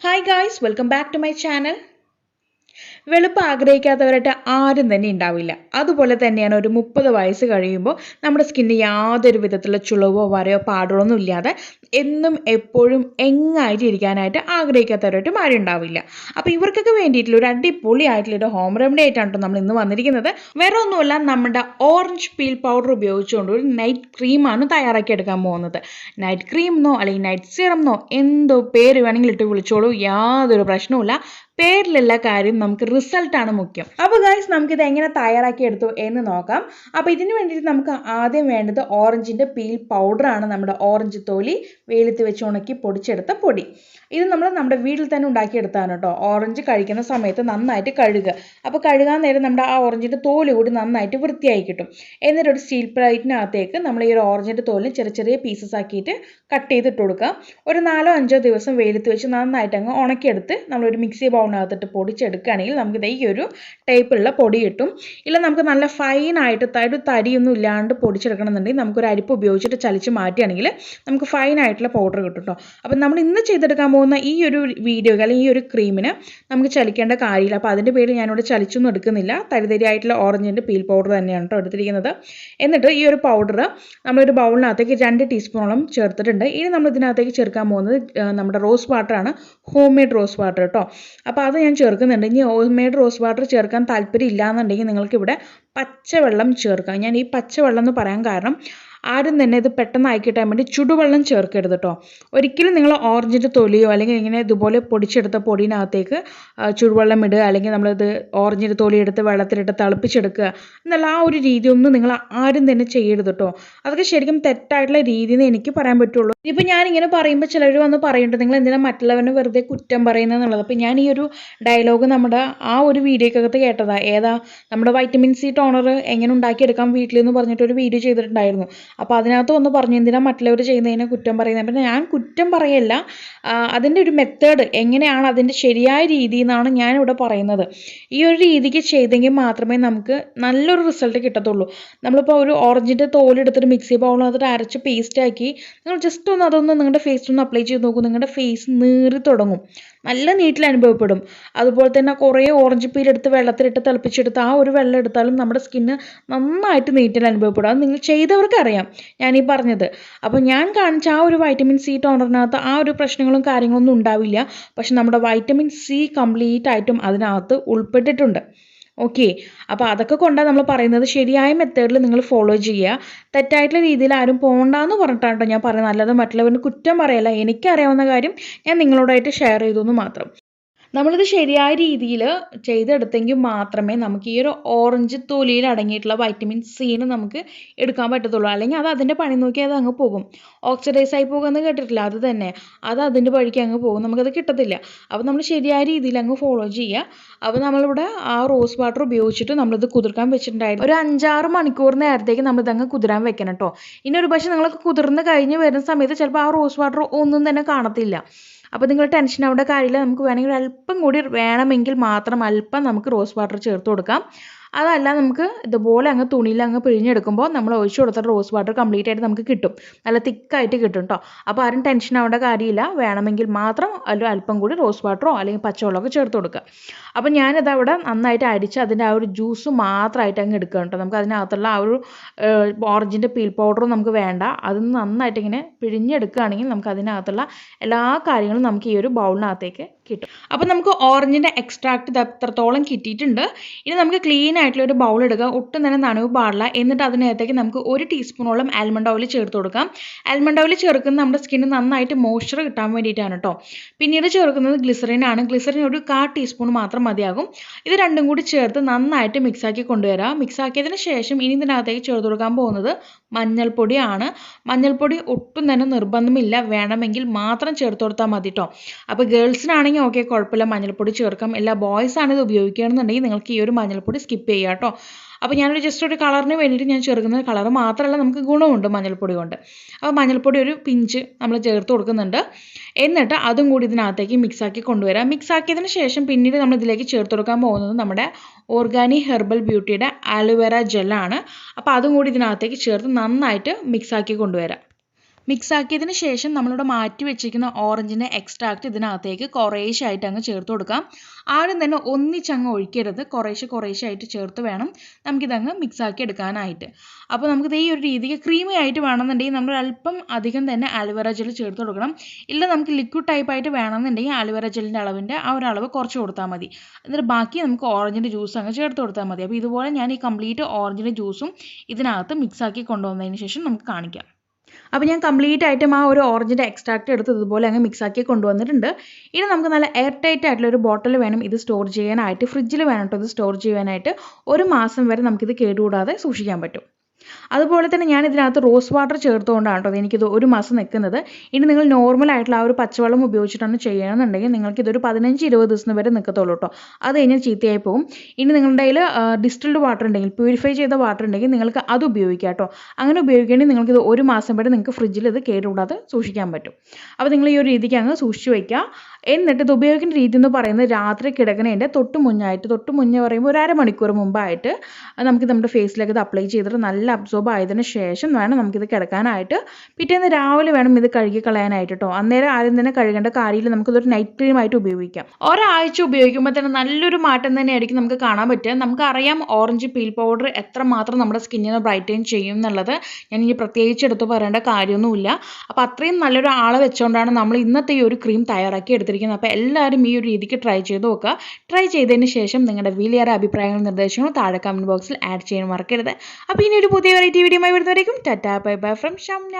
Hi guys, welcome back to my channel. വെളുപ്പ് ആഗ്രഹിക്കാത്തവരായിട്ട് ആരും തന്നെ ഉണ്ടാവില്ല. അതുപോലെ തന്നെയാണ് ഒരു 30 വയസ്സ് കഴിയുമ്പോൾ നമ്മുടെ സ്കിന്നിന് യാതൊരു വിധത്തിലുള്ള ചുളിവോ വരയോ പാടുകളൊന്നും ഇല്ലാതെ എന്നും എപ്പോഴും യങ്ങായിട്ട് ഇരിക്കാനായിട്ട് ആഗ്രഹിക്കാത്തവരായിട്ട് ആരും ഉണ്ടാവില്ല. അപ്പോൾ ഇവർക്കൊക്കെ വേണ്ടിയിട്ടുള്ള ഒരു അടിപൊളിയായിട്ടുള്ള ഒരു ഹോം റെമഡി ആയിട്ടാണ് നമ്മൾ ഇന്ന് വന്നിരിക്കുന്നത്. വേറെ ഒന്നുമല്ല, നമ്മുടെ ഓറഞ്ച് പീൽ പൗഡർ ഉപയോഗിച്ചുകൊണ്ട് ഒരു നൈറ്റ് ക്രീമാണ് തയ്യാറാക്കി എടുക്കാൻ പോകുന്നത്. നൈറ്റ് ക്രീം എന്നോ അല്ലെങ്കിൽ നൈറ്റ് സീറം എന്നോ എന്തോ പേര് വേണമെങ്കിൽ ഇട്ട് വിളിച്ചോളൂ, യാതൊരു പ്രശ്നവുമില്ല. പേരിലുള്ള കാര്യം നമുക്ക് റിസൾട്ടാണ് മുഖ്യം. അപ്പോൾ ഗൈസ്, നമുക്കിത് എങ്ങനെ തയ്യാറാക്കി എടുത്തു എന്ന് നോക്കാം. അപ്പോൾ ഇതിന് വേണ്ടിയിട്ട് നമുക്ക് ആദ്യം വേണ്ടത് ഓറഞ്ചിൻ്റെ പീൽ പൗഡറാണ്. നമ്മുടെ ഓറഞ്ച് തൊലി വെയിലത്ത് വെച്ച് ഉണക്കി പൊടിച്ചെടുത്ത പൊടി. ഇത് നമ്മുടെ വീട്ടിൽ തന്നെ ഉണ്ടാക്കിയെടുത്താണ് കേട്ടോ. ഓറഞ്ച് കഴിക്കുന്ന സമയത്ത് നന്നായിട്ട് കഴുകുക. അപ്പോൾ കഴുകാൻ നേരം നമ്മുടെ ആ ഓറഞ്ചിൻ്റെ തോല് കൂടി നന്നായിട്ട് വൃത്തിയായി കിട്ടും. എന്നിട്ട് ഒരു സ്റ്റീൽ പ്ലേറ്റിനകത്തേക്ക് നമ്മൾ ഈ ഒരു ഓറഞ്ചിൻ്റെ തോല് ചെറിയ ചെറിയ പീസസ് ആക്കിയിട്ട് കട്ട് ചെയ്തിട്ട് കൊടുക്കുക. ഒരു 4-5 ദിവസം വെയിലത്ത് വെച്ച് നന്നായിട്ട് അങ്ങ് ഉണക്കിയെടുത്ത് നമ്മളൊരു മിക്സി ബൗളിനകത്തിട്ട് പൊടിച്ചെടുക്കുകയാണെങ്കിൽ നമുക്ക് ഈ ഒരു ടൈപ്പുള്ള പൊടി കിട്ടും. ഇല്ല നമുക്ക് നല്ല ഫൈനായിട്ട് തരിയൊന്നും ഇല്ലാണ്ട് പൊടിച്ചെടുക്കണമെന്നുണ്ടെങ്കിൽ നമുക്കൊരു അരിപ്പ് ഉപയോഗിച്ചിട്ട് ചലിച്ച് മാറ്റുകയാണെങ്കിൽ നമുക്ക് ഫൈനായിട്ടുള്ള പൗഡർ കിട്ടും കേട്ടോ. അപ്പം നമ്മൾ ഇന്ന് ചെയ്തെടുക്കാൻ പോകുന്ന ഈ ഒരു വീഡിയോക്ക് അല്ലെങ്കിൽ ഈ ഒരു ക്രീമിന് നമുക്ക് ചലിക്കേണ്ട കാര്യമില്ല. അപ്പോൾ അതിൻ്റെ പേര് ഞാനിവിടെ ചലിച്ചൊന്നും എടുക്കുന്നില്ല. തരിതരിയായിട്ടുള്ള ഓറഞ്ചിൻ്റെ പീൽ പൗഡർ തന്നെയാണ് കേട്ടോ എടുത്തിരിക്കുന്നത്. എന്നിട്ട് ഈ ഒരു പൗഡർ നമ്മളൊരു ബൗളിനകത്തേക്ക് 2 ടീസ്പൂണോളം ചേർത്തിട്ടുണ്ട്. ഇനി നമ്മൾ ഇതിനകത്തേക്ക് ചേർക്കാൻ പോകുന്നത് നമ്മുടെ റോസ് വാട്ടറാണ്, ഹോം മെയ്ഡ് റോസ് വാട്ടർ കേട്ടോ. അപ്പോൾ അത് ഞാൻ ചേർക്കുന്നുണ്ട്. ഇനി ഹോം മെയ്ഡ് റോസ് വാട്ടർ ചേർക്കാൻ താല്പര്യം ഇല്ലാന്നുണ്ടെങ്കിൽ നിങ്ങൾക്കിവിടെ പച്ചവെള്ളം ചേർക്കാം. ഞാൻ ഈ പച്ചവെള്ളം എന്ന് പറയാൻ കാരണം ആരും തന്നെ ഇത് പെട്ടെന്ന് ആക്കി കിട്ടാൻ വേണ്ടി ചുടുവെള്ളം ചേർക്കരുത് കേട്ടോ. ഒരിക്കലും നിങ്ങൾ ഓറഞ്ചിൻ്റെ തൊലിയോ അല്ലെങ്കിൽ ഇങ്ങനെ ഇതുപോലെ പൊടിച്ചെടുത്ത പൊടിനകത്തേക്ക് ചുടുവെള്ളം ഇടുക, അല്ലെങ്കിൽ നമ്മളിത് ഓറഞ്ചിൻ്റെ തൊലി എടുത്ത് വെള്ളത്തിലിട്ട് തിളപ്പിച്ചെടുക്കുക എന്നുള്ള ആ ഒരു രീതി ഒന്നും നിങ്ങൾ ആരും തന്നെ ചെയ്യരുത് കേട്ടോ. അതൊക്കെ ശരിക്കും തെറ്റായിട്ടുള്ള രീതി എന്ന് എനിക്ക് പറയാൻ പറ്റുള്ളൂ. ഇപ്പം ഞാനിങ്ങനെ പറയുമ്പോൾ ചിലർ വന്ന് പറയുന്നുണ്ട്, നിങ്ങൾ എന്തിനാ മറ്റുള്ളവനെ വെറുതെ കുറ്റം പറയുന്നത് എന്നുള്ളത്. അപ്പോൾ ഞാൻ ഈ ഒരു ഡയലോഗ് നമ്മുടെ ആ ഒരു വീഡിയോക്കകത്ത് കേട്ടതാണ്. ഏതാ, നമ്മുടെ വൈറ്റമിൻ സി ടോണർ എങ്ങനെ ഉണ്ടാക്കിയെടുക്കാം വീട്ടിൽ എന്ന് പറഞ്ഞിട്ടൊരു വീഡിയോ ചെയ്തിട്ടുണ്ടായിരുന്നു. അപ്പോൾ അതിനകത്ത് ഒന്ന് പറഞ്ഞു, എന്തിനാ മറ്റുള്ളവർ ചെയ്യുന്നതിനെ കുറ്റം പറയുന്നത്. പിന്നെ ഞാൻ കുറ്റം പറയല്ല, അതിൻ്റെ ഒരു മെത്തേഡ് എങ്ങനെയാണ് അതിൻ്റെ ശരിയായ രീതി എന്നാണ് ഞാനിവിടെ പറയുന്നത്. ഈ ഒരു രീതിക്ക് ചെയ്തെങ്കിൽ മാത്രമേ നമുക്ക് നല്ലൊരു റിസൾട്ട് കിട്ടത്തുള്ളൂ. നമ്മളിപ്പോൾ ഒരു ഓറഞ്ചിൻ്റെ തോലെടുത്തിട്ട് മിക്സി ബൗളിനകത്തിട്ട് അരച്ച് പേസ്റ്റാക്കി നിങ്ങൾ ജസ്റ്റ് അതൊന്ന് നിങ്ങളുടെ ഫേസിലൊന്ന് അപ്ലൈ ചെയ്ത് നോക്കൂ. നിങ്ങളുടെ ഫേസ് നീറി തുടങ്ങും, നല്ല നീറ്റിൽ അനുഭവപ്പെടും. അതുപോലെ തന്നെ കുറേ ഓറഞ്ച് പീൽ എടുത്ത് വെള്ളത്തിലിട്ട് തിളപ്പിച്ചെടുത്ത് ആ ഒരു വെള്ളം എടുത്താലും നമ്മുടെ സ്കിന്ന് നന്നായിട്ട് നീറ്റിൽ അനുഭവപ്പെടും. അത് നിങ്ങൾ ചെയ്തവർക്ക് അറിയാം ഞാനീ പറഞ്ഞത്. അപ്പോൾ ഞാൻ കാണിച്ച ആ ഒരു വൈറ്റമിൻ സി ടോണറിനകത്ത് ആ ഒരു പ്രശ്നങ്ങളും കാര്യങ്ങളൊന്നും ഉണ്ടാവില്ല. പക്ഷെ നമ്മുടെ വൈറ്റമിൻ സി കംപ്ലീറ്റ് ആയിട്ടും അതിനകത്ത് ഉൾപ്പെട്ടിട്ടുണ്ട്. ഓക്കെ, അപ്പോൾ അതൊക്കെ കൊണ്ടാണ് നമ്മൾ പറയുന്നത്. ശരിയായ മെത്തേഡിൽ നിങ്ങൾ ഫോളോ ചെയ്യുക. തെറ്റായിട്ടുള്ള രീതിയിൽ ആരും പോകണ്ടെന്ന് പറഞ്ഞിട്ടാണ് കേട്ടോ ഞാൻ പറയുന്നത്. അല്ലാതെ മറ്റുള്ളവരിന് കുറ്റം പറയല്ല. എനിക്കറിയാവുന്ന കാര്യം ഞാൻ നിങ്ങളോടായിട്ട് ഷെയർ ചെയ്തു എന്ന് മാത്രം. നമ്മളിത് ശരിയായ രീതിയിൽ ചെയ്തെടുത്തെങ്കിൽ മാത്രമേ നമുക്ക് ഈ ഒരു ഓറഞ്ച് തൊലിയിൽ അടങ്ങിയിട്ടുള്ള വൈറ്റമിൻ സിന് നമുക്ക് എടുക്കാൻ പറ്റത്തുള്ളൂ. അല്ലെങ്കിൽ അത് അതിൻ്റെ പണി നോക്കി അത് അങ്ങ് പോകും. ഓക്സിഡൈസ് ആയി പോകുമെന്ന് കേട്ടിട്ടില്ല, അത് തന്നെ, അത് അതിൻ്റെ വഴിക്ക് അങ്ങ് പോകും, നമുക്കത് കിട്ടത്തില്ല. അപ്പോൾ നമ്മൾ ശരിയായ രീതിയിൽ അങ്ങ് ഫോളോ ചെയ്യുക. അപ്പോൾ നമ്മളിവിടെ ആ റോസ് വാട്ടർ ഉപയോഗിച്ചിട്ട് നമ്മളിത് കുതിർക്കാൻ വെച്ചിട്ടുണ്ടായിരുന്നു. ഒരു 5-6 മണിക്കൂർ നേരത്തേക്ക് നമ്മളിതങ്ങ് കുതിരാൻ വെക്കണം കേട്ടോ. ഇനി ഒരു പക്ഷേ നിങ്ങൾക്ക് കുതിർന്ന് കഴിഞ്ഞ് വരുന്ന സമയത്ത് ചിലപ്പോൾ ആ റോസ് വാട്ടർ ഒന്നും തന്നെ കാണത്തില്ല. അപ്പോൾ നിങ്ങൾ ടെൻഷൻ ആവേണ്ട കാര്യമില്ല. നമുക്ക് വേണമെങ്കിൽ അല്പം കൂടി വേണമെങ്കിൽ മാത്രം അല്പം നമുക്ക് റോസ് വാട്ടർ ചേർത്ത് കൊടുക്കാം. അതല്ല നമുക്ക് ഇതുപോലെ അങ്ങ് തുണിയിൽ അങ്ങ് പിഴിഞ്ഞെടുക്കുമ്പോൾ നമ്മൾ ഒഴിച്ചു കൊടുത്തിട്ട് റോസ് വാട്ടർ കംപ്ലീറ്റ് ആയിട്ട് നമുക്ക് കിട്ടും, നല്ല തിക്കായിട്ട് കിട്ടും കേട്ടോ. അപ്പോൾ ആരും ടെൻഷൻ ആവേണ്ട കാര്യമില്ല. വേണമെങ്കിൽ മാത്രം അല്പം കൂടി റോസ് വാട്ടറോ അല്ലെങ്കിൽ പച്ചവെള്ളമൊക്കെ ചേർത്ത് കൊടുക്കുക. അപ്പോൾ ഞാനിത് അവിടെ നന്നായിട്ട് അരിച്ച് അതിൻ്റെ ആ ഒരു ജ്യൂസ് മാത്രമായിട്ട് അങ്ങ് എടുക്കുക കേട്ടോ. നമുക്ക് അതിനകത്തുള്ള ആ ഒരു ഓറഞ്ചിൻ്റെ പീൽ പൗഡറും നമുക്ക് വേണ്ട. അത് നന്നായിട്ട് ഇങ്ങനെ പിഴിഞ്ഞെടുക്കുകയാണെങ്കിൽ നമുക്ക് അതിനകത്തുള്ള എല്ലാ കാര്യങ്ങളും നമുക്ക് ഈ ഒരു ബൗളിനകത്തേക്ക് കിട്ടും. അപ്പോൾ നമുക്ക് ഓറഞ്ചിൻ്റെ എക്സ്ട്രാക്ട് ഇത് എത്രത്തോളം കിട്ടിയിട്ടുണ്ട്. ഇനി നമുക്ക് ക്ലീൻ ആയിട്ടുള്ള ഒരു ബൗൾ എടുക്കുക. ഒട്ടും തന്നെ നനവ് പാടില്ല. എന്നിട്ട് അതിനകത്തേക്ക് നമുക്ക് 1 ടീസ്പൂണോളം ആൽമണ്ട് ഓയിൽ ചേർത്ത് കൊടുക്കാം. ആൽമണ്ട് ഓയിൽ ചേർക്കുന്നത് നമ്മുടെ സ്കിന്നിന് നന്നായിട്ട് മോയ്സ്ചർ കിട്ടാൻ വേണ്ടിയിട്ടാണ് കേട്ടോ. പിന്നീട് ചേർക്കുന്നത് ഗ്ലിസറിൻ ആണ്. ഗ്ലിസറിൻ ഒരു 1/4 ടീസ്പൂൺ മാത്രം മതിയാകും. ഇത് രണ്ടും കൂടി ചേർത്ത് നന്നായിട്ട് മിക്സാക്കി കൊണ്ടുവരാം. മിക്സാക്കിയതിന് ശേഷം ഇനി ഇതിനകത്തേക്ക് ചേർത്ത് കൊടുക്കാൻ പോകുന്നത് മഞ്ഞൾപ്പൊടിയാണ്. മഞ്ഞൾപ്പൊടി ഒട്ടും തന്നെ നിർബന്ധമില്ല, വേണമെങ്കിൽ മാത്രം ചേർത്ത് കൊടുത്താൽ മതി കേട്ടോ. അപ്പോൾ ഗേൾസിനാണെങ്കിൽ ഓക്കെ, കുഴപ്പമില്ല, മഞ്ഞൾപ്പൊടി ചേർക്കാം. എല്ലാ ബോയ്സാണ് ഇത് ഉപയോഗിക്കുകയാണെന്നുണ്ടെങ്കിൽ നിങ്ങൾക്ക് ഈ ഒരു മഞ്ഞൾപ്പൊടി സ്കിപ്പ് ചെയ്യാം കേട്ടോ. അപ്പോൾ ഞാനൊരു ജസ്റ്റ് ഒരു കളറിന് വേണ്ടിയിട്ട് ഞാൻ ചേർക്കുന്നത്, കളർ മാത്രമല്ല നമുക്ക് ഗുണമുണ്ട് മഞ്ഞൾപ്പൊടി കൊണ്ട്. അപ്പോൾ മഞ്ഞൾപ്പൊടി ഒരു പിഞ്ച് നമ്മൾ ചേർത്ത് കൊടുക്കുന്നുണ്ട്. എന്നിട്ട് അതും കൂടി ഇതിനകത്തേക്ക് മിക്സാക്കി കൊണ്ടുവരാം. മിക്സാക്കിയതിന് ശേഷം പിന്നീട് നമ്മൾ ഇതിലേക്ക് ചേർത്ത് കൊടുക്കാൻ പോകുന്നത് നമ്മുടെ ഓർഗാനിക് ഹെർബൽ ബ്യൂട്ടിയുടെ ആലോവേര ജെല്ലാണ്. അപ്പോൾ അതും കൂടി ഇതിനകത്തേക്ക് ചേർത്ത് നന്നായിട്ട് മിക്സാക്കി കൊണ്ടുവരാം. മിക്സ് ആക്കിയതിന് ശേഷം നമ്മളിവിടെ മാറ്റി വെച്ചിരിക്കുന്ന ഓറഞ്ചിൻ്റെ എക്സ്ട്രാക്റ്റ് ഇതിനകത്തേക്ക് കുറേശ്ശായിട്ട് അങ്ങ് ചേർത്ത് കൊടുക്കാം. ആദ്യം തന്നെ ഒന്നിച്ചങ്ങ് ഒഴിക്കരുത്, കുറേശ്ശായിട്ട് ചേർത്ത് വേണം നമുക്കിതങ്ങ് മിക്സ് ആക്കി എടുക്കാനായിട്ട്. അപ്പോൾ നമുക്കിത് ഈ ഒരു രീതിക്ക് ക്രീമി ആയിട്ട് വേണമെന്നുണ്ടെങ്കിൽ നമ്മൾ അല്പം അധികം തന്നെ ആലോവേറ ജെൽ ചേർത്ത് കൊടുക്കണം. ഇല്ല നമുക്ക് ലിക്വിഡ് ടൈപ്പായിട്ട് വേണമെന്നുണ്ടെങ്കിൽ ആലോവേറ ജെല്ലിൻ്റെ അളവിൻ്റെ ആ ഒരു അളവ് കുറച്ച് കൊടുത്താൽ മതി. എന്നിട്ട് ബാക്കി നമുക്ക് ഓറഞ്ചിൻ്റെ ജ്യൂസ് അങ്ങ് ചേർത്ത് കൊടുത്താൽ മതി. അപ്പോൾ ഇതുപോലെ ഞാൻ ഈ കംപ്ലീറ്റ് ഓറഞ്ചിൻ്റെ ജ്യൂസും ഇതിനകത്ത് മിക്സ് ആക്കി കൊണ്ടുവന്നതിന് ശേഷം നമുക്ക് കാണിക്കാം. അപ്പോൾ ഞാൻ കംപ്ലീറ്റ് ആയിട്ടും ആ ഒരു ഓറഞ്ചിൻ്റെ എക്സ്ട്രാക്റ്റ് എടുത്ത് ഇതുപോലെ അങ്ങ് മിക്സ് ആക്കി കൊണ്ടുവന്നിട്ടുണ്ട്. ഇനി നമുക്ക് നല്ല എയർ ടൈറ്റ് ആയിട്ടുള്ള ഒരു ബോട്ടിൽ വേണം ഇത് സ്റ്റോർ ചെയ്യാനായിട്ട്. ഫ്രിഡ്ജിൽ വേണം കേട്ടോ ഇത് സ്റ്റോർ ചെയ്യാനായിട്ട്. 1 മാസം വരെ നമുക്കിത് കേടുകൂടാതെ സൂക്ഷിക്കാൻ പറ്റും. അതുപോലെ തന്നെ ഞാൻ ഇതിനകത്ത് റോസ് വാട്ടർ ചേർത്തുകൊണ്ടാണ് കേട്ടോ എനിക്കിത് 1 മാസം നിൽക്കുന്നത്. ഇനി നിങ്ങൾ നോർമൽ ആയിട്ടുള്ള ആ ഒരു പച്ചവെള്ളം ഉപയോഗിച്ചിട്ടാണ് ചെയ്യണമെന്നുണ്ടെങ്കിൽ നിങ്ങൾക്ക് ഇതൊരു 15-20 ദിവസം വരെ നിൽക്കത്തുള്ളൂ കേട്ടോ. അത് കഴിഞ്ഞാൽ ചീത്തയായി പോകും. ഇനി നിങ്ങളുടെ കയ്യിൽ ഡിസ്റ്റിൽഡ് വാട്ടർ ഉണ്ടെങ്കിൽ, പ്യൂരിഫൈ ചെയ്ത വാട്ടർ ഉണ്ടെങ്കിൽ നിങ്ങൾക്ക് അത് ഉപയോഗിക്കാം കേട്ടോ. അങ്ങനെ ഉപയോഗിക്കുകയാണെങ്കിൽ നിങ്ങൾക്കിത് 1 മാസം വരെ നിങ്ങൾക്ക് ഫ്രിഡ്ജിൽ ഇത് കേടുകൂടാതെ സൂക്ഷിക്കാൻ പറ്റും. അപ്പോൾ നിങ്ങൾ ഈ ഒരു രീതിക്ക് അങ്ങ് സൂക്ഷിച്ച് വയ്ക്കുക. എന്നിട്ട് ഇത് ഉപയോഗിക്കുന്ന രീതി എന്ന് പറയുന്നത് രാത്രി കിടക്കണേൻ്റെ തൊട്ട് മുന്നേ പറയുമ്പോൾ ഒരു അരമണിക്കൂർ മുമ്പായിട്ട് നമുക്ക് നമ്മുടെ ഫേസിലേക്ക് ഇത് അപ്ലൈ ചെയ്തിട്ട് നല്ല അബ്സോർബ് ആയതിനു ശേഷം വേണം നമുക്കിത് കിടക്കാനായിട്ട്. പിറ്റേന്ന് രാവിലെ വേണം ഇത് കഴുകി കളയാനായിട്ട് കേട്ടോ. അന്നേരം ആരും തന്നെ കഴുകേണ്ട കാര്യമില്ല. നമുക്കിതൊരു നൈറ്റ് ക്രീം ആയിട്ട് ഉപയോഗിക്കാം. ഒരാഴ്ച ഉപയോഗിക്കുമ്പോൾ തന്നെ നല്ലൊരു മാറ്റം തന്നെയായിരിക്കും നമുക്ക് കാണാൻ പറ്റുക. നമുക്കറിയാം ഓറഞ്ച് പീൽ പൗഡർ എത്രമാത്രം നമ്മുടെ സ്കിന്നിനെ ബ്രൈറ്റൻ ചെയ്യും എന്നുള്ളത് ഞാൻ ഇനി പ്രത്യേകിച്ച് എടുത്ത് പറയേണ്ട കാര്യമൊന്നുമില്ല. അപ്പോൾ അത്രയും നല്ലൊരു ആളെ വെച്ചുകൊണ്ടാണ് നമ്മൾ ഇന്നത്തെ ഈ ഒരു ക്രീം തയ്യാറാക്കി എടുത്തിരിക്കുന്നത്. അപ്പോൾ എല്ലാവരും ഈ ഒരു രീതിക്ക് ട്രൈ ചെയ്ത് നോക്കുക. ട്രൈ ചെയ്തതിന് ശേഷം നിങ്ങളുടെ വിലയേറെ അഭിപ്രായങ്ങളും നിർദ്ദേശങ്ങളും താഴെ കമൻറ്റ് ബോക്സിൽ ആഡ് ചെയ്യാൻ മറക്കരുത്. അപ്പോൾ ഇനി ഒരു പുതിയ വെറൈറ്റി വീഡിയോയുമായി വരുന്നവരേക്കും tata bye bye from Shamna.